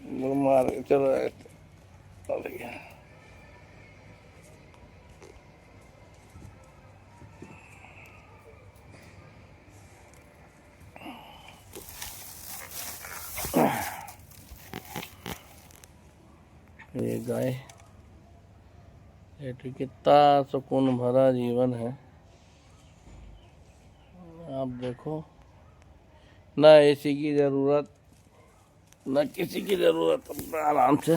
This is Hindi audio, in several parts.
मार चलो भैया। ये गाय, ये तो कितना सुकून भरा जीवन है। आप देखो, ना एसी की ज़रूरत, ना किसी की ज़रूरत, अपना आराम से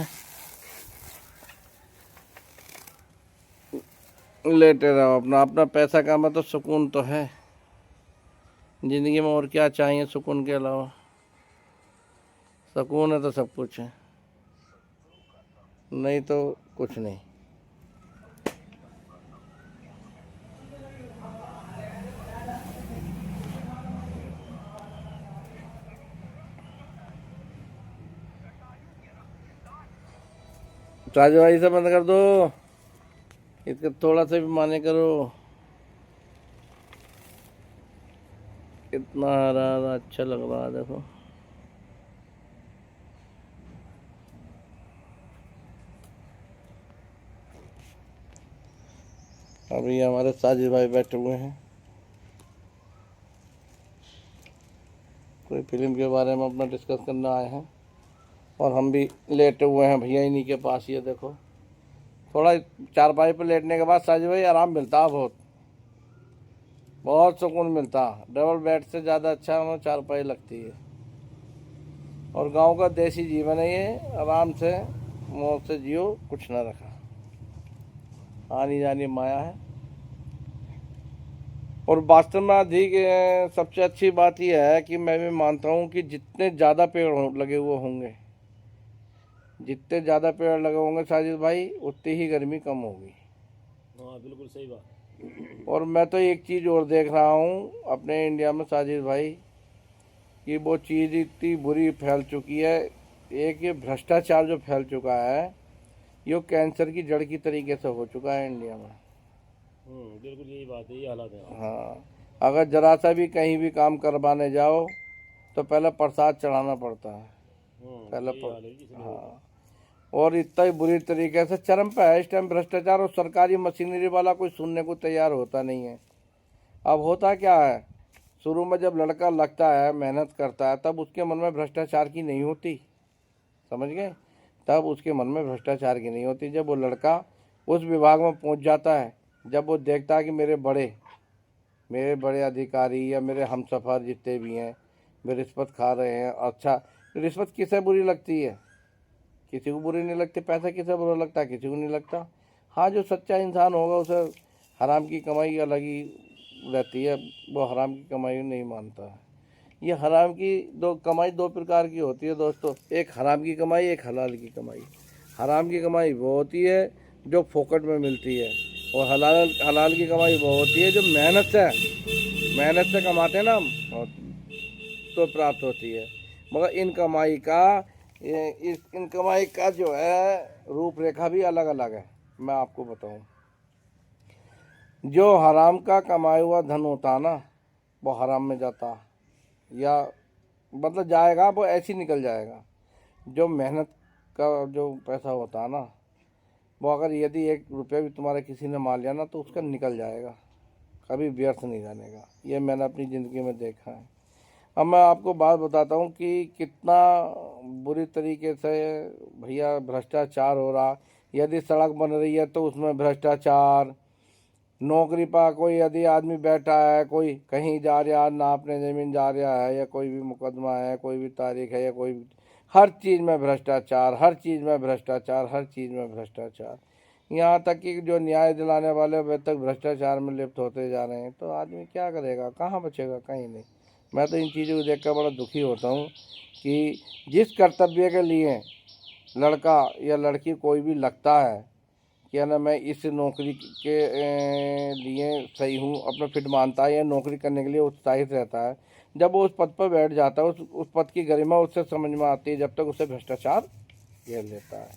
लेटे रहो। अपना अपना पैसा कमा तो सुकून तो है ज़िंदगी में, और क्या चाहिए सुकून के अलावा। सुकून है तो सब कुछ है, नहीं तो कुछ नहीं। राजू भाई से बंद कर दो, इसका थोड़ा सा भी माने करो। कितना हरा हरा अच्छा लग रहा है, देखो। अभी हमारे साजिद भाई बैठे हुए हैं, कोई फिल्म के बारे में अपना डिस्कस करना आए हैं, और हम भी लेटे हुए हैं भैया इन्हीं के पास। ये देखो, थोड़ा चारपाई पर लेटने के बाद साजिद भाई आराम मिलता है, बहुत बहुत सुकून मिलता। डबल बेड से ज़्यादा अच्छा हमें चारपाई लगती है। और गांव का देसी जीवन है ये, आराम से मौज से जियो, कुछ ना रखा, आनी जानी माया है। और वास्तव में अधिक सबसे अच्छी बात यह है कि मैं भी मानता हूँ कि जितने ज़्यादा पेड़ लगे हुए होंगे, जितने ज़्यादा पेड़ लगे होंगे साजिद भाई, उतनी ही गर्मी कम होगी। हाँ बिल्कुल सही बात। और मैं तो एक चीज़ और देख रहा हूँ अपने इंडिया में साजिद भाई, कि वो चीज़ इतनी बुरी फैल चुकी है। एक ये भ्रष्टाचार जो फैल चुका है, ये कैंसर की जड़ की तरीके से हो चुका है इंडिया में। बिल्कुल यही बात है, ये हालात है। हाँ, अगर जरा सा भी कहीं भी काम करवाने जाओ तो पहले प्रसाद चढ़ाना पड़ता है, पहले यही हाल है जी सभी लोगों का। हाँ। और इतना ही बुरी तरीके से चरम पे है इस टाइम भ्रष्टाचार, और सरकारी मशीनरी वाला कोई सुनने को तैयार होता नहीं है। अब होता क्या है, शुरू में जब लड़का लगता है, मेहनत करता है, तब उसके मन में भ्रष्टाचार की नहीं होती, समझ गए। तब उसके मन में भ्रष्टाचार की नहीं होती। जब वो लड़का उस विभाग में पहुंच जाता है, जब वो देखता है कि मेरे बड़े अधिकारी या मेरे हमसफ़र जितने भी हैं वे रिश्वत खा रहे हैं। अच्छा, रिश्वत किसे बुरी लगती है? किसी को बुरी नहीं लगती। पैसा किसे बुरा लगता है? किसी को नहीं लगता। हाँ, जो सच्चा इंसान होगा उसे हराम की कमाई अलग ही रहती है, वो हराम की कमाई नहीं मानता है। ये हराम की कमाई दो प्रकार की होती है दोस्तों, एक हराम की कमाई, एक हलाल की कमाई। हराम की कमाई वो होती है जो फोकट में मिलती है, और हलाल हलाल की कमाई वो होती है जो मेहनत से कमाते हैं ना हम, और तो प्राप्त होती है। मगर इन कमाई का जो है रूपरेखा भी अलग अलग है। मैं आपको बताऊं, जो हराम का कमाया हुआ धन होता ना, वो हराम में जाता, या मतलब जाएगा, वो ऐसे ही निकल जाएगा। जो मेहनत का जो पैसा होता है ना, वो अगर यदि 1 रुपया भी तुम्हारे किसी ने मार लिया ना, तो उसका निकल जाएगा, कभी व्यर्थ नहीं जानेगा। ये मैंने अपनी ज़िंदगी में देखा है। अब मैं आपको बात बताता हूँ कि कितना बुरी तरीके से भैया भ्रष्टाचार हो रहा। यदि सड़क बन रही है तो उसमें भ्रष्टाचार, नौकरी पा कोई यदि आदमी बैठा है, कोई कहीं जा रहा है नापने ज़मीन जा रहा है, या कोई भी मुकदमा है, कोई भी तारीख है, या कोई भी, हर चीज़ में भ्रष्टाचार, हर चीज़ में भ्रष्टाचार, हर चीज़ में भ्रष्टाचार। यहाँ तक कि जो न्याय दिलाने वाले वे तक भ्रष्टाचार में लिप्त होते जा रहे हैं। तो आदमी क्या करेगा, कहाँ बचेगा? कहीं नहीं। मैं तो इन चीज़ों को देखकर बड़ा दुखी होता हूँ कि जिस कर्तव्य के लिए लड़का या लड़की कोई भी लगता है कि ना मैं इस नौकरी के लिए सही हूँ, अपना फिट मानता है, या नौकरी करने के लिए उत्साहित रहता है, जब वो उस पद पर बैठ जाता है, उस पद की गरिमा उससे समझ में आती है, जब तक उसे भ्रष्टाचार घेर लेता है।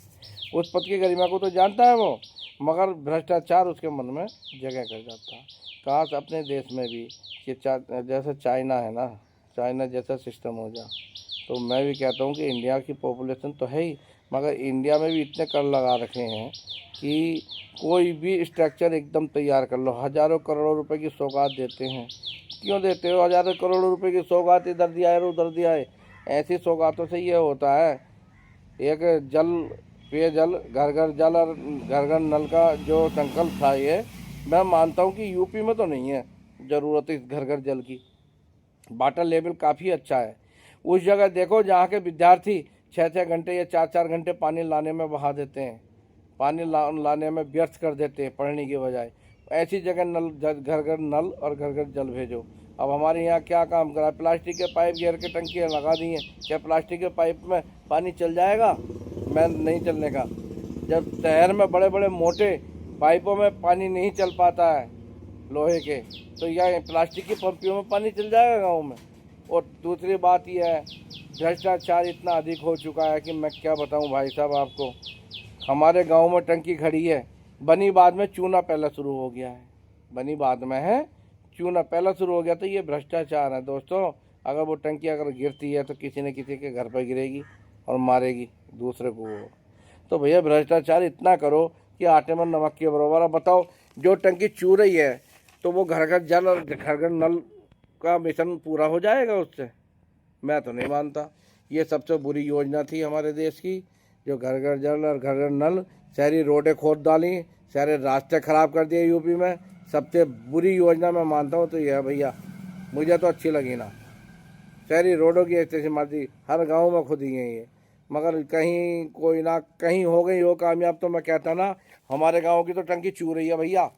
उस पद की गरिमा को तो जानता है वो, मगर भ्रष्टाचार उसके मन में जगह कर जाता है। काश अपने देश में भी कि जैसे चाइना है ना, चाइना जैसा सिस्टम हो जाए, तो मैं भी कहता हूँ कि इंडिया की पॉपुलेशन तो है ही, मगर इंडिया में भी इतने कर लगा रखे हैं कि कोई भी स्ट्रक्चर एकदम तैयार कर लो, हज़ारों करोड़ों रुपए की सौगात देते हैं। क्यों देते हो हज़ारों करोड़ों रुपए की सौगात, इधर दिया है उधर दिया है? ऐसी सौगातों से ये होता है, एक जल पेयजल घर घर जल और घर घर नल का जो संकल्प था, ये मैं मानता हूँ कि यूपी में तो नहीं है ज़रूरत इस घर घर जल की। वाटर लेवल काफ़ी अच्छा है। उस जगह देखो जहाँ के विद्यार्थी 6-6 घंटे या 4-4 घंटे पानी लाने में बहा देते हैं, पानी लाने में व्यर्थ कर देते हैं पढ़ने के बजाय। ऐसी जगह नल घर घर नल और घर घर जल भेजो। अब हमारे यहाँ क्या काम करा, प्लास्टिक के पाइप घेर के टंकियाँ लगा दी हैं। क्या प्लास्टिक के पाइप में पानी चल जाएगा? मैं नहीं चलने का। जब शहर में बड़े बड़े मोटे पाइपों में पानी नहीं चल पाता है लोहे के, तो यह प्लास्टिक की पंपियों में पानी चल जाएगा गाँव में। और दूसरी बात यह है, भ्रष्टाचार इतना अधिक हो चुका है कि मैं क्या बताऊं भाई साहब आपको। हमारे गांव में टंकी खड़ी है, बनी बाद में चूना पहला शुरू हो गया है, बनी बाद में है चूना पहला शुरू हो गया। तो ये भ्रष्टाचार है दोस्तों। अगर वो टंकी अगर गिरती है तो किसी न किसी के घर पर गिरेगी और मारेगी दूसरे को। तो भैया भ्रष्टाचार इतना करो कि आटे में नमक के बराबर। अब बताओ, जो टंकी चू रही है तो वो घर घर जल और घर घर नल का मिशन पूरा हो जाएगा उससे? मैं तो नहीं मानता। ये सबसे बुरी योजना थी हमारे देश की, जो घर घर जल और घर घर नल। शहरी रोडें खोद डाली, सारे रास्ते खराब कर दिए यूपी में। सबसे बुरी योजना मैं मानता हूँ तो यह है भैया, मुझे तो अच्छी लगी ना। शहरी रोडों की ऐसी मर्जी हर गांव में खुदी है ये, मगर कहीं कोई ना कहीं हो गई हो कामयाब। तो मैं कहता ना, हमारे गांव की तो टंकी चू रही है भैया,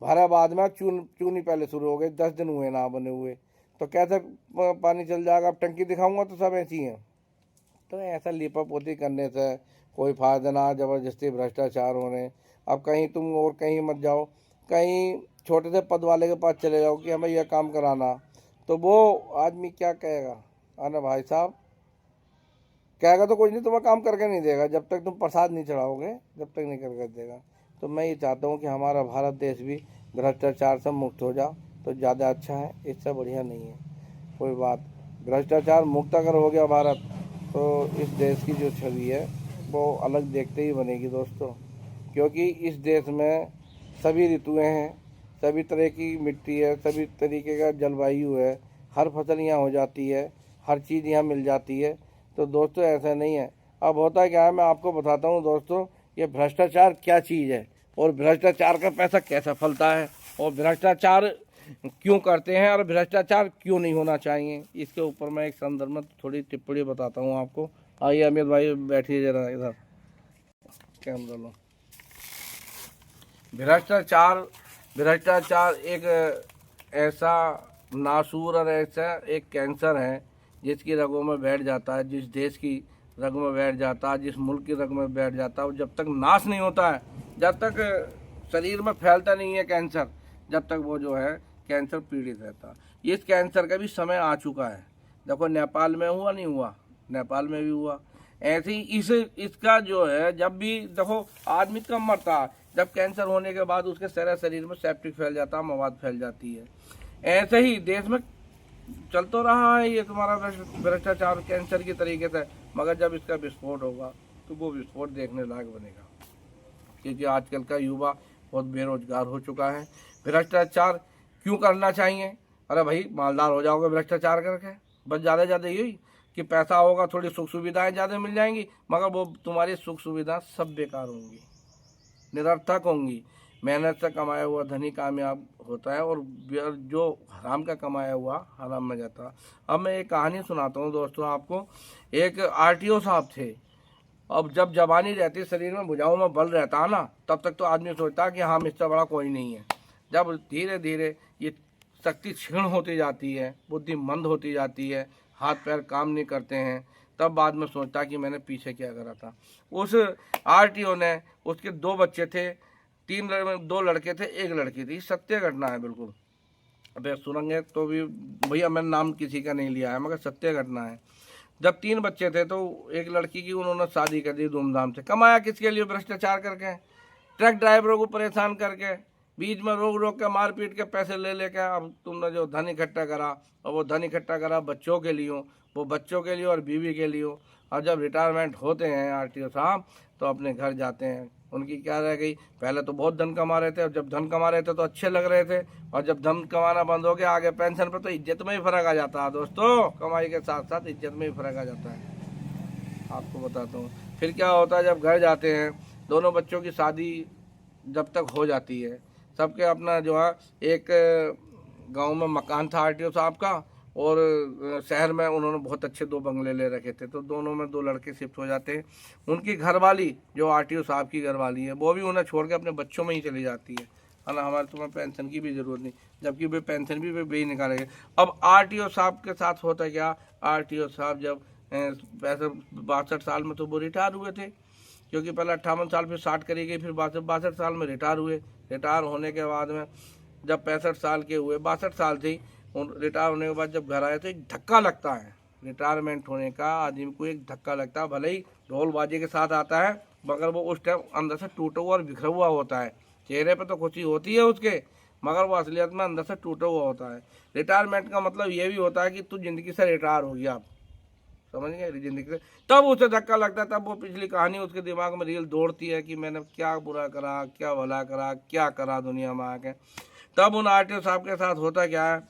भाराबाद में चूनी पहले शुरू हो गई, 10 दिन हुए ना बने हुए, तो कैसे पानी चल जाएगा? अब टंकी दिखाऊंगा तो सब ऐसी हैं। तो ऐसा लिपापोती करने से कोई फ़ायदा ना, ज़बरदस्ती भ्रष्टाचार हो रहे हैं। अब कहीं तुम और कहीं मत जाओ, कहीं छोटे से पद वाले के पास चले जाओ कि हमें यह काम कराना, तो वो आदमी क्या कहेगा? अरे भाई साहब, कहेगा तो कुछ नहीं, तुम्हें काम करके नहीं देगा जब तक तुम प्रसाद नहीं चढ़ाओगे, जब तक नहीं करके देगा। तो मैं ये चाहता हूँ कि हमारा भारत देश भी भ्रष्टाचार से मुक्त हो जाओ तो ज़्यादा अच्छा है, इससे बढ़िया नहीं है कोई बात। भ्रष्टाचार मुक्त अगर हो गया भारत, तो इस देश की जो छवि है वो अलग देखते ही बनेगी दोस्तों। क्योंकि इस देश में सभी ऋतुएं हैं, सभी तरह की मिट्टी है, सभी तरीके का जलवायु है, हर फसल यहाँ हो जाती है, हर चीज़ यहाँ मिल जाती है। तो दोस्तों ऐसा नहीं है। अब होता क्या है, मैं आपको बताता हूँ दोस्तों, ये भ्रष्टाचार क्या चीज़ है और भ्रष्टाचार का पैसा कैसा फलता है और भ्रष्टाचार क्यों करते हैं और भ्रष्टाचार क्यों नहीं होना चाहिए, इसके ऊपर मैं एक संदर्भ में थोड़ी टिप्पणी बताता हूँ आपको। आइए अमित भाई बैठिए जरा इधर, कैमरा लो। भ्रष्टाचार एक ऐसा नासूर और ऐसा एक कैंसर है जिसकी रगों में बैठ जाता है, जिस देश की रग में बैठ जाता है, जिस मुल्क की रग में बैठ जाता है, वो जब तक नाश नहीं होता है, जब तक शरीर में फैलता नहीं है कैंसर, जब तक वो जो है कैंसर पीड़ित रहता है। इस कैंसर का भी समय आ चुका है। देखो नेपाल में हुआ नहीं हुआ, नेपाल में भी हुआ। ऐसे ही इसका जो है, जब भी देखो आदमी कम मरता है जब कैंसर होने के बाद उसके सारे शरीर में सेप्टिक फैल जाता है, मवाद फैल जाती है। ऐसे ही देश में चल तो रहा है ये तुम्हारा भ्रष्टाचार कैंसर की तरीके से, मगर जब इसका विस्फोट होगा तो वो विस्फोट देखने लायक बनेगा। क्योंकि आजकल का युवा बहुत बेरोजगार हो चुका है। भ्रष्टाचार क्यों करना चाहिए? अरे भाई, मालदार हो जाओगे भ्रष्टाचार करके, बस ज़्यादा ज़्यादा यही कि पैसा होगा, थोड़ी सुख सुविधाएं ज़्यादा मिल जाएंगी, मगर वो तुम्हारी सुख सुविधा सब बेकार होंगी, निरर्थक होंगी। मेहनत से कमाया हुआ धनी कामयाब होता है और जो हराम का कमाया हुआ हराम में जाता है। अब मैं एक कहानी सुनाता हूँ दोस्तों आपको। एक आरटीओ साहब थे। अब जब जवानी रहती, शरीर में भुजाओं में बल रहता है ना, तब तक तो आदमी सोचता है कि हाँ मुझसे बड़ा कोई नहीं है। जब धीरे धीरे ये शक्ति क्षीण होती जाती है, बुद्धि मंद होती जाती है, हाथ पैर काम नहीं करते हैं, तब बाद में सोचता कि मैंने पीछे क्या करा था। उस आरटीओ ने, उसके 2 बच्चे थे, 2 लड़के थे, 1 लड़की थी। सत्य घटना है बिल्कुल। अब सुनेंगे तो भी भैया, मैंने नाम किसी का नहीं लिया है, मगर सत्य घटना है। जब 3 बच्चे थे तो एक लड़की की उन्होंने शादी कर दी धूमधाम से। कमाया किसके लिए? भ्रष्टाचार करके, ट्रक ड्राइवरों को परेशान करके, बीच में रोक रोक के मार पीट के पैसे ले लेके अब तुमने जो धन इकट्ठा करा, और वो धन इकट्ठा करा बच्चों के लिए, वो बच्चों के लिए और बीवी के लिए। और जब रिटायरमेंट होते हैं आरटीओ साहब तो अपने घर जाते हैं। उनकी क्या रह गई, पहले तो बहुत धन कमा रहे थे, और जब धन कमा रहे थे तो अच्छे लग रहे थे, और जब धन कमाना बंद हो गया आगे पेंशन पर, तो इज्जत में ही फर्क आ जाता है दोस्तों। कमाई के साथ साथ इज्जत में ही फर्क आ जाता है, आपको बताता हूँ। फिर क्या होता है, जब घर जाते हैं दोनों बच्चों की शादी जब तक हो जाती है, सबके अपना जो है एक गांव में मकान था आरटीओ साहब का, और शहर में उन्होंने बहुत अच्छे 2 बंगले ले रखे थे, तो दोनों में 2 लड़के शिफ्ट हो जाते हैं। उनकी घरवाली जो आरटीओ साहब की घरवाली है वो भी उन्हें छोड़ के अपने बच्चों में ही चली जाती है ना, हमारे तुम्हें पेंशन की भी ज़रूरत नहीं, जबकि वे पेंशन भी वे ही निकालेंगे। अब आरटीओ साहब के साथ होता क्या, आरटीओ साहब जब 62 साल में तो वो रिटायर हुए थे, क्योंकि पहले 58 साल फिर 60 करी गई, फिर 62 साल में रिटायर हुए। रिटायर होने के बाद में जब 65 साल के हुए, 62 साल थे, रिटायर होने के बाद जब घर आए तो एक धक्का लगता है, रिटायरमेंट होने का आदमी को एक धक्का लगता है। भले ही ढोल बाजे के साथ आता है, मगर वो उस टाइम अंदर से टूटा हुआ और बिखरा हुआ होता है। चेहरे पे तो खुशी होती है उसके, मगर वो असलियत में अंदर से टूटा हुआ होता है। रिटायरमेंट का मतलब ये भी होता है कि तू जिंदगी से रिटायर हो गया, आप समझ गए, जिंदगी से। तब उसे धक्का लगता है, तब वो पिछली कहानी उसके दिमाग में रील दौड़ती है कि मैंने क्या बुरा करा, क्या भला करा, क्या करा दुनिया में आके। तब उन आरटीओ साहब के साथ होता क्या है,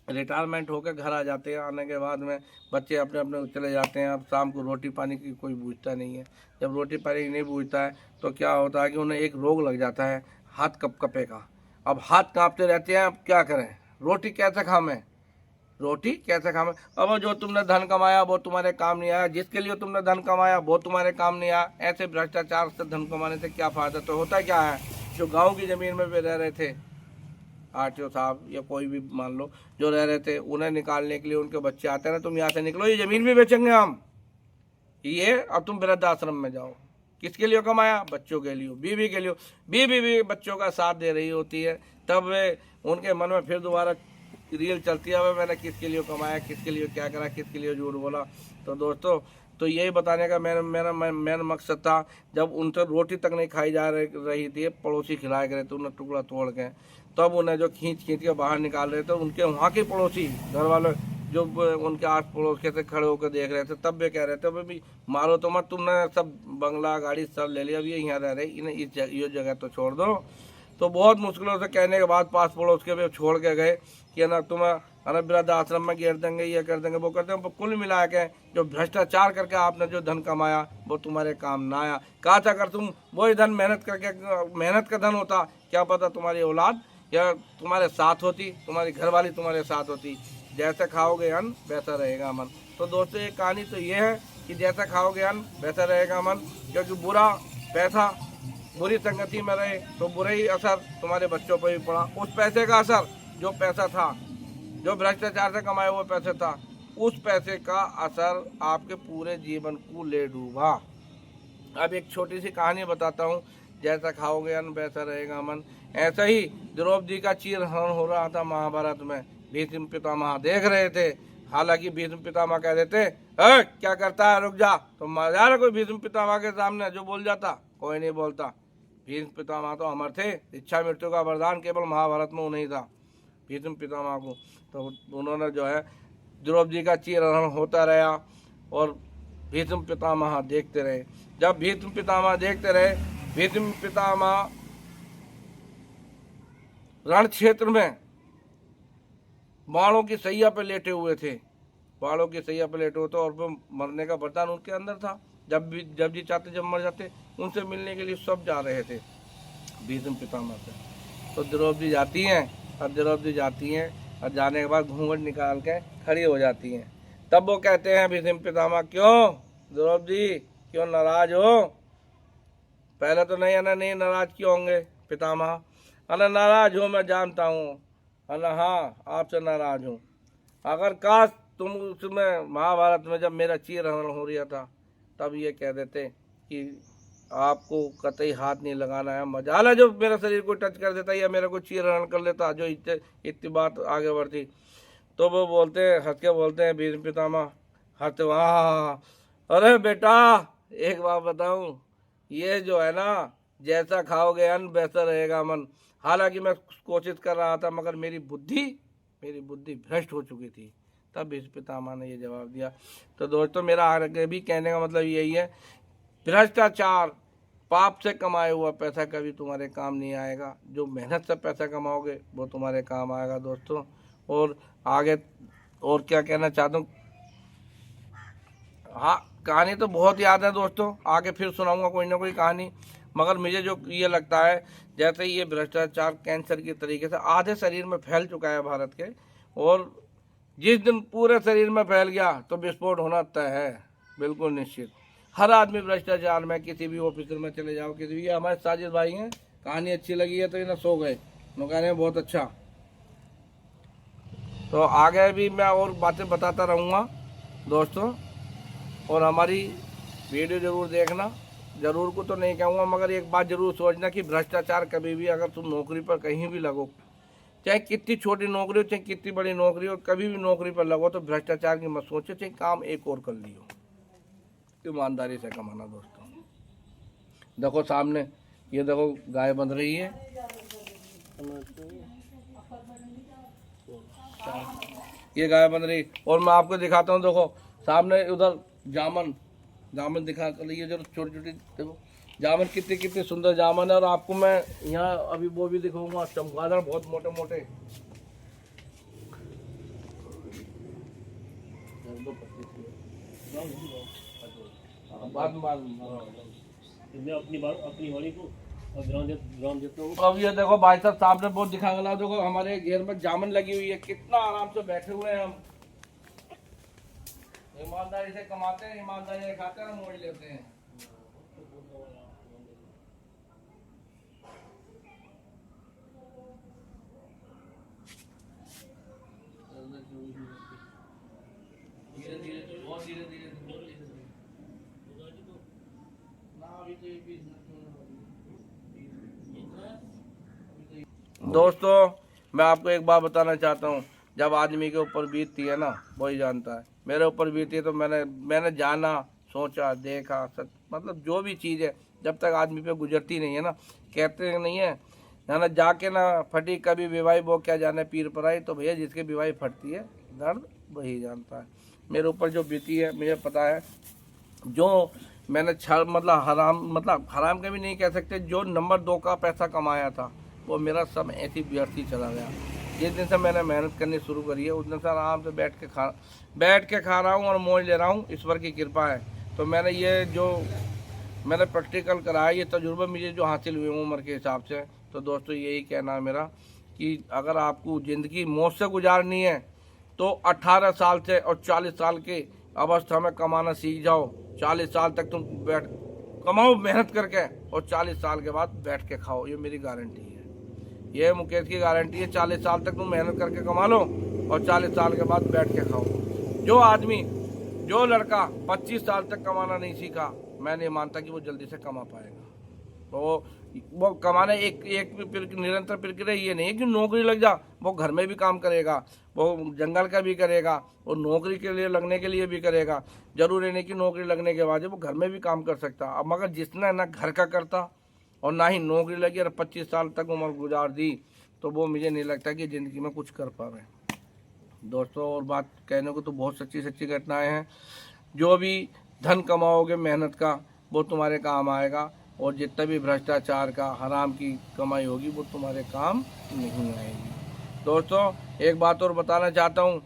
रिटायरमेंट होकर घर आ जाते हैं। आने के बाद में बच्चे अपने अपने चले जाते हैं। अब शाम को रोटी पानी की कोई पूछता नहीं है। जब रोटी पानी नहीं पूछता है तो क्या होता है कि उन्हें एक रोग लग जाता है, हाथ कपकपे का। अब हाथ कांपते रहते हैं, अब क्या करें, रोटी कैसे खाएं, रोटी कैसे खाएं। अब जो तुमने धन कमाया वो तुम्हारे काम नहीं आया, जिसके लिए तुमने धन कमाया वो तुम्हारे काम नहीं आया। ऐसे भ्रष्टाचार से धन कमाने से क्या फायदा। तो होता क्या है, जो गाँव की ज़मीन में भी रह रहे थे आरटीओ साहब या कोई भी मान लो जो रह रहे थे, उन्हें निकालने के लिए उनके बच्चे आते हैं ना, तुम यहाँ से निकलो, ये ज़मीन भी बेचेंगे हम, ये अब तुम वृद्धाश्रम में जाओ। किसके लिए कमाया, बच्चों के लिए, बीवी के लिए। बीवी भी बच्चों का साथ दे रही होती है, तब वे उनके मन में फिर दोबारा रील चलती है, मैंने किसके लिए कमाया, किसके लिए क्या करा, किसके लिए झूठ बोला। तो दोस्तों, तो यही बताने का मेरा मेन मकसद था। जब उनसे रोटी तक नहीं खाई जा रही थी, पड़ोसी खिलाया करे तो उन्हें टुकड़ा तोड़ के, तब उन्हें जो खींच के बाहर निकाल रहे थे, उनके वहाँ के पड़ोसी घर वाले जो उनके आस पड़ोस के से खड़े होकर देख रहे थे, तब वे कह रहे थे भाई मारो तो मत, तुमने सब बंगला गाड़ी सब ले लिया, अब ये यहाँ रह रहे, इन्हें ये जगह तो छोड़ दो। तो बहुत मुश्किलों से कहने के बाद पास पड़ोस के भी छोड़ के गए कि ना तुम्हें अरे वृद्धाश्रम में घेर देंगे, ये कर देंगे, वो कर देंगे। कुल मिला के जो भ्रष्टाचार करके आपने जो धन कमाया वो तुम्हारे काम ना आया। कहा था अगर तुम वही धन मेहनत करके, मेहनत का धन होता, क्या पता तुम्हारी औलाद या तुम्हारे साथ होती, तुम्हारी घरवाली तुम्हारे साथ होती। जैसा खाओगे अन्न वैसा रहेगा मन। तो दोस्तों, ये कहानी तो ये है कि जैसा खाओगे अन्न वैसा रहेगा मन, क्योंकि बुरा पैसा बुरी संगति में रहे तो बुरा ही असर तुम्हारे बच्चों पर भी पड़ा। उस पैसे का असर, जो पैसा था, जो भ्रष्टाचार से कमाया हुआ पैसा था, उस पैसे का असर आपके पूरे जीवन को ले डूबा। अब एक छोटी सी कहानी बताता हूँ, जैसा खाओगे अन्न वैसा रहेगा मन। ऐसा ही द्रौपदी का चीरहरण हो रहा था महाभारत में, भीष्म पितामह देख रहे थे। हालांकि भीष्म पितामह कह देते, क्या करता है, रुक जा। तो मजा कोई भीष्म पितामह के सामने जो बोल जाता, कोई नहीं बोलता। भीष्म पितामह तो अमर थे, इच्छा मृत्यु का वरदान केवल महाभारत में नहीं था भीष्म पितामह को। तो उन्होंने जो है द्रौपदी का चीरहरण होता रहा और भीष्म पितामह देखते रहे। जब भीष्म पितामह देखते रहे, भीष्म पितामह रण क्षेत्र में बाणों की सैया पर लेटे हुए थे, बाणों की सैया पर लेटे हुए थे, और वो मरने का वरदान उनके अंदर था। जब जी चाहते जब मर जाते, उनसे मिलने के लिए सब जा रहे थे भीष्म पितामह से। तो द्रौपदी जाती हैं, और द्रौपदी जाती हैं और जाने के बाद घूंघट निकाल के खड़ी हो जाती हैं। तब वो कहते हैं भीष्म पितामह, क्यों द्रौपदी, क्यों नाराज हो। पहले तो नहीं नाराज क्यों होंगे पितामह, अरे नाराज हो, मैं जानता हूँ, अरे हाँ आपसे नाराज हूँ। अगर काश तुम उसमें महाभारत में जब मेरा चीरहरण हो रहा था, तब ये कह देते कि आपको कतई हाथ नहीं लगाना है, मजाल है जो मेरा शरीर को टच कर देता या मेरा को चीरहरण कर लेता, जो इतनी बात आगे बढ़ती। तो वो बोलते हैं, हंस के बोलते हैं भीष्म पितामह, हंसते, वाह, अरे बेटा एक बात बताऊं, ये जो है ना, जैसा खाओगे अन्न वैसा रहेगा मन। हालांकि मैं कोशिश कर रहा था, मगर मेरी बुद्धि भ्रष्ट हो चुकी थी। तब इस पितामह ने ये जवाब दिया। तो दोस्तों, मेरा आगे भी कहने का मतलब यही है, भ्रष्टाचार, पाप से कमाया हुआ पैसा कभी तुम्हारे काम नहीं आएगा। जो मेहनत से पैसा कमाओगे वो तुम्हारे काम आएगा दोस्तों। और आगे और क्या कहना चाहता हूँ, हाँ, कहानी तो बहुत याद है दोस्तों, आगे फिर सुनाऊंगा कोई ना कोई कहानी। मगर मुझे जो ये लगता है, जैसे ये भ्रष्टाचार कैंसर की तरीके से आधे शरीर में फैल चुका है भारत के, और जिस दिन पूरे शरीर में फैल गया तो विस्फोट होना तय है, बिल्कुल निश्चित। हर आदमी भ्रष्टाचार में, किसी भी ऑफिसर में चले जाओ, किसी भी, ये हमारे साजिद भाई हैं, कहानी अच्छी लगी है तो इन्हें सो गए, कहने बहुत अच्छा। तो आगे भी मैं और बातें बताता रहूँगा दोस्तों, और हमारी वीडियो ज़रूर देखना। ज़रूर को तो नहीं कहूँगा, मगर एक बात ज़रूर सोचना कि भ्रष्टाचार कभी भी, अगर तुम नौकरी पर कहीं भी लगो, चाहे कितनी छोटी नौकरी हो चाहे कितनी बड़ी नौकरी हो, कभी भी नौकरी पर लगो तो भ्रष्टाचार की मत सोचो, चाहे काम एक और कर लियो, ईमानदारी से कमाना दोस्तों। देखो सामने, ये देखो गाय बंध रही है, ये गाय बंध रही, और मैं आपको दिखाता हूँ। देखो सामने उधर जामन दिखा कर, ये जो छोटी छोटी देखो जामन, कितने सुंदर जामन है। और आपको मैं यहाँ अभी वो भी दिखाऊंगा, चमगादड़ बहुत मोटे मोटे। अपनी वाली को ग्राम जितना हो। अब ये देखो भाई साहब सामने बहुत दिखा गया, देखो हमारे घेर में जामन लगी हुई है, कितना आराम से बैठे हुए हैं हम। ईमानदारी से कमाते हैं, ईमानदारी से खाते हैं, मोड़ लेते हैं। धीरे धीरे, बहुत धीरे धीरे। दोस्तों, मैं आपको एक बात बताना चाहता हूँ, जब आदमी के ऊपर बीतती है ना, वही जानता है। मेरे ऊपर बीती है तो मैंने जाना, सोचा, देखा, मतलब जो भी चीज़ है, जब तक आदमी पे गुजरती नहीं है ना, कहते नहीं है ना, जाके ना फटी कभी विवाही वो क्या जाने पीर पर आई। तो भैया, जिसकी विवाही फटती है, दर्द वही जानता है। मेरे ऊपर जो बीती है मुझे पता है। जो मैंने मतलब हराम का भी नहीं कह सकते, जो नंबर 2 का पैसा कमाया था, वो मेरा सब ऐसी व्यर्थ ही चला गया। जिस दिन से मैंने मेहनत करनी शुरू करी है, उस दिन से आराम से बैठ के खा रहा हूँ और मौज ले रहा हूँ, ईश्वर की कृपा है। तो मैंने ये जो मैंने प्रैक्टिकल कराया, ये तजुर्बा मुझे जो हासिल हुए उम्र के हिसाब से, तो दोस्तों यही कहना है मेरा कि अगर आपको ज़िंदगी मौज से गुजारनी है तो 18 साल से और 40 साल की अवस्था में कमाना सीख जाओ। 40 साल तक तुम बैठ कमाओ मेहनत करके, और 40 साल के बाद बैठ के खाओ, ये मेरी गारंटी है। ये मुकेश की गारंटी है। 40 साल तक तुम मेहनत करके कमा लो और 40 साल के बाद बैठ के खाओ। जो लड़का 25 साल तक कमाना नहीं सीखा, मैं नहीं मानता कि वो जल्दी से कमा पाएगा। तो वो कमाने एक निरंतर प्रक्रिया ये नहीं है कि नौकरी लग जा, वो घर में भी काम करेगा, वो जंगल का भी करेगा, वो नौकरी के लिए लगने के लिए भी करेगा। जरूरी नहीं कि नौकरी लगने के बाद वो घर में भी काम कर सकता। अब मगर जिसने ना घर का करता और ना ही नौकरी लगी और 25 साल तक उम्र गुजार दी, तो वो मुझे नहीं लगता कि ज़िंदगी में कुछ कर पावे दोस्तों। और बात कहने को तो बहुत सच्ची घटनाएं हैं। जो भी धन कमाओगे मेहनत का, वो तुम्हारे काम आएगा, और जितना भी भ्रष्टाचार का, हराम की कमाई होगी, वो तुम्हारे काम नहीं आएगी। दोस्तों, एक बात और बताना चाहता हूँ।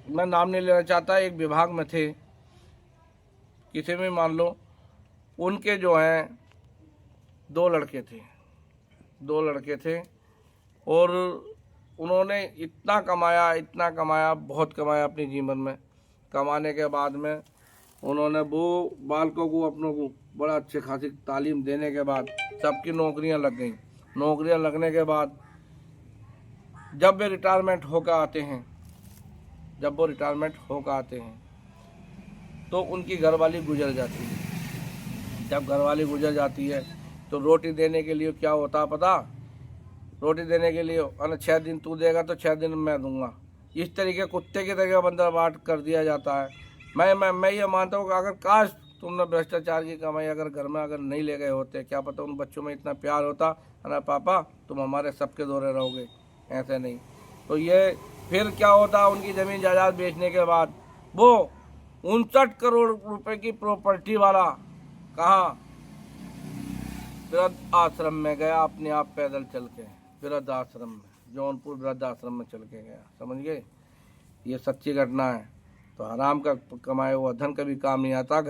मैं नाम नहीं लेना चाहता, एक विभाग में थे, किसी में मान लो, उनके जो हैं 2 लड़के थे, और उन्होंने इतना कमाया, बहुत कमाया अपने जीवन में। कमाने के बाद में उन्होंने वो बालकों को, अपनों को बड़ा अच्छे खासी तालीम देने के बाद सबकी नौकरियां लग गई। नौकरियां लगने के बाद जब वे रिटायरमेंट होकर आते हैं, तो उनकी घरवाली गुजर जाती है। जब घरवाली गुजर जाती है तो रोटी देने के लिए क्या होता है पता? रोटी देने के लिए 6 दिन तू देगा तो 6 दिन मैं दूंगा। इस तरीके कुत्ते की तरह बंदरबाट कर दिया जाता है। मैं ये मानता हूँ कि अगर काश तुमने भ्रष्टाचार की कमाई अगर घर में अगर नहीं ले गए होते, क्या पता उन बच्चों में इतना प्यार होता, अरे पापा तुम हमारे सबके दौरे रहोगे, ऐसे नहीं। तो ये फिर क्या होता, उनकी ज़मीन जायदाद बेचने के बाद वो 59 करोड़ रुपए की प्रॉपर्टी वाला कहाँ, वृद्ध आश्रम में गया, अपने आप पैदल चल के, वृद्ध आश्रम में, जौनपुर वृद्ध आश्रम में चल के गया। समझ गए, ये सच्ची घटना है। तो हराम का कमाया हुआ धन कभी काम नहीं आता।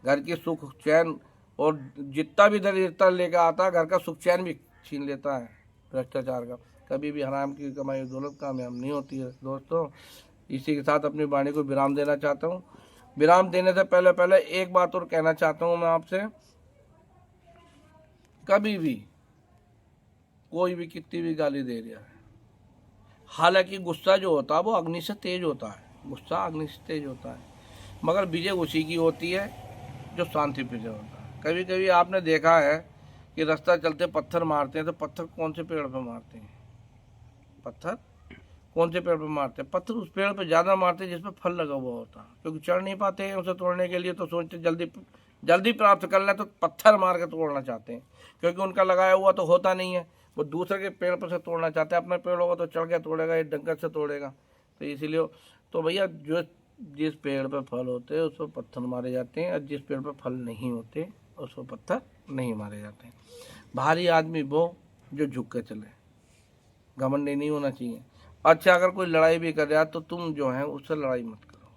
घर की सुख चैन और जितना भी दरिद्रता लेकर आता, घर का सुख चैन भी छीन लेता है भ्रष्टाचार का। कभी भी हराम की कमाई हुई दौलत कामयाब नहीं होती है दोस्तों। इसी के साथ अपनी वाणी को विराम देना चाहता हूँ। विराम देने से पहले एक बात और कहना चाहता हूँ मैं आपसे, कभी भी कोई भी कितनी भी गाली दे रहा है, हालांकि गुस्सा जो होता है वो अग्नि से तेज होता है, गुस्सा अग्नि से तेज होता है, मगर विजय उसी की होती है जो शांति प्रिय होता है। कभी कभी आपने देखा है कि रास्ता चलते पत्थर मारते हैं, तो पत्थर कौन से पेड़ पे मारते हैं? पत्थर कौन से पेड़ पे मारते हैं? पत्थर उस पेड़ पे ज़्यादा मारते हैं जिसमें फल लगा हुआ होता है, क्योंकि चढ़ नहीं पाते हैं उसे तोड़ने के लिए, तो सोचते जल्दी प्राप्त कर लें, तो पत्थर मार के तोड़ना चाहते हैं, क्योंकि उनका लगाया हुआ तो होता नहीं है, वो दूसरे के पेड़ पर से तोड़ना चाहते हैं। अपना पेड़ होगा तो चढ़ के तोड़ेगा, ये डंगर से तोड़ेगा। तो इसीलिए तो भैया जिस पेड़ पर फल होते हैं उस पर पत्थर मारे जाते हैं, और जिस पेड़ पर फल नहीं होते उस पर पत्थर नहीं मारे जाते हैं। भारी आदमी वो जो झुक के चले, घमंडी नहीं होना चाहिए। अच्छा, अगर कोई लड़ाई भी कर रहा है तो तुम जो है उससे लड़ाई मत करो,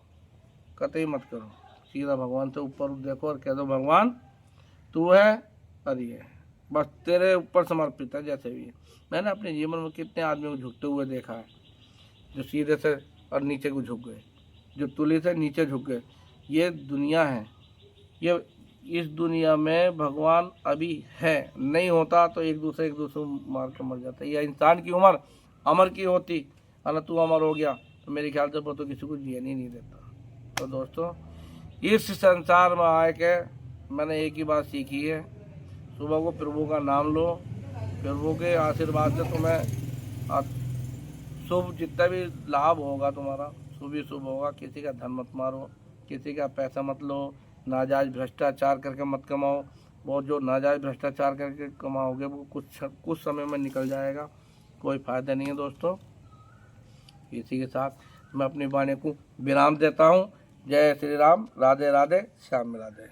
कतई मत करो। सीधा भगवान से ऊपर देखो और कह दो, भगवान तू है और ये है, बस तेरे ऊपर समर्पित है। जैसे भी मैंने अपने जीवन में कितने आदमियों को झुकते हुए देखा है, जो सीधे से और नीचे को झुक गए, जो तुली से नीचे झुक गए। ये दुनिया है, ये इस दुनिया में भगवान अभी है, नहीं होता तो एक दूसरे को मार के मर जाता है। या इंसान की उम्र अमर की होती, अगर तू अमर हो गया तो मेरे ख्याल से वो तो किसी को जीने ही नहीं देता। तो दोस्तों, इस संसार में आए के मैंने एक ही बात सीखी है, सुबह को प्रभु का नाम लो, प्रभु के आशीर्वाद से तुम्हें शुभ जितना भी लाभ होगा तुम्हारा शुभ ही शुभ होगा। किसी का धन मत मारो, किसी का पैसा मत लो, नाजायज भ्रष्टाचार करके मत कमाओ। वो जो नाजायज भ्रष्टाचार करके कमाओगे वो कुछ समय में निकल जाएगा, कोई फ़ायदा नहीं है दोस्तों। इसी के साथ मैं अपनी वाणी को विराम देता हूँ। जय श्री राम, राधे राधे, श्याम राधे।